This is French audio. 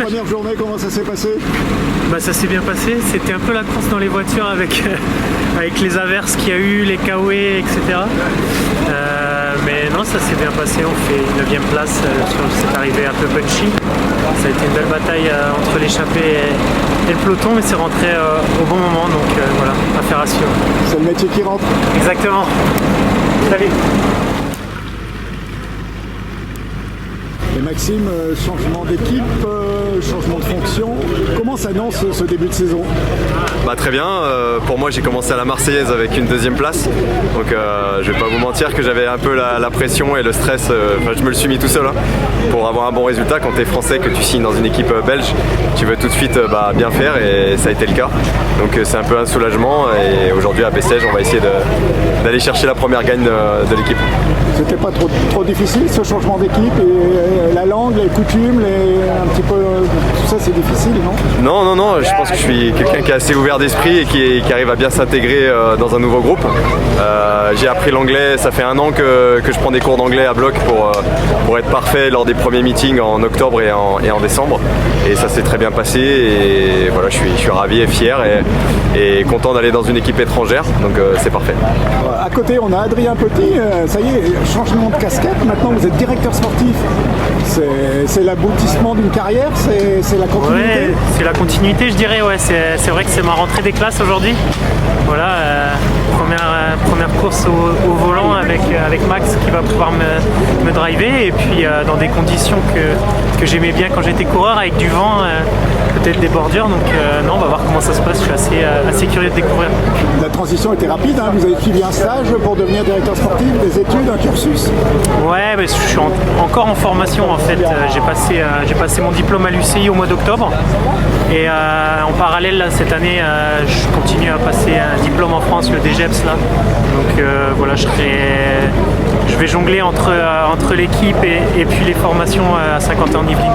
première journée, comment ça s'est passé? Bah, ça s'est bien passé, c'était un peu la course dans les voitures avec, avec les averses qu'il y a eu, les kawaii, etc. Mais non, ça s'est bien passé, on fait une 9e place sur cette arrivée un peu punchy. Ça a été une belle bataille entre l'échappée et le peloton, mais c'est rentré au bon moment, donc voilà, affaire à suivre. C'est le métier qui rentre. Exactement. Salut. Et Maxime, changement d'équipe, changement de fonction, comment s'annonce ce début de saison? Très bien, pour moi j'ai commencé à la Marseillaise avec une 2e place, donc je vais pas vous mentir que j'avais un peu la pression et le stress, je me le suis mis tout seul pour avoir un bon résultat. Quand tu es français, que tu signes dans une équipe belge, tu veux tout de suite bien faire et ça a été le cas, donc c'est un peu un soulagement et aujourd'hui à Bessèges on va essayer d'aller chercher la première gagne de l'équipe. C'était pas trop difficile ce changement d'équipe et la langue, les coutumes, un petit peu tout ça c'est difficile, non? Non, je pense que je suis quelqu'un qui est assez ouvert d'esprit et qui arrive à bien s'intégrer dans un nouveau groupe. J'ai appris l'anglais, ça fait 1 an que je prends des cours d'anglais à bloc pour être parfait lors des premiers meetings en octobre et en décembre. Et ça s'est très bien passé et voilà, je suis ravi et fier et content d'aller dans une équipe étrangère, donc c'est parfait. À côté on a Adrien Petit, ça y est, changement de casquette, maintenant vous êtes directeur sportif. C'est l'aboutissement d'une carrière, c'est la continuité? Ouais, c'est la continuité je dirais, ouais. C'est vrai que c'est ma rentrée des classes aujourd'hui. Voilà, première course au volant avec Max qui va pouvoir me driver et puis dans des conditions que j'aimais bien quand j'étais coureur, avec du vent, peut-être des bordures, donc non, on va voir comment ça se passe, je suis assez curieux de découvrir. La transition était rapide, vous avez suivi un stage pour devenir directeur sportif, des études, un cursus? Ouais, je suis encore en formation en fait, j'ai passé mon diplôme à l'UCI au mois d'octobre et en parallèle là, cette année je continue à passer un diplôme en France, le DGEPS là, donc voilà, je vais jongler entre l'équipe et puis les formations à Saint-Quentin-en-Yvelines.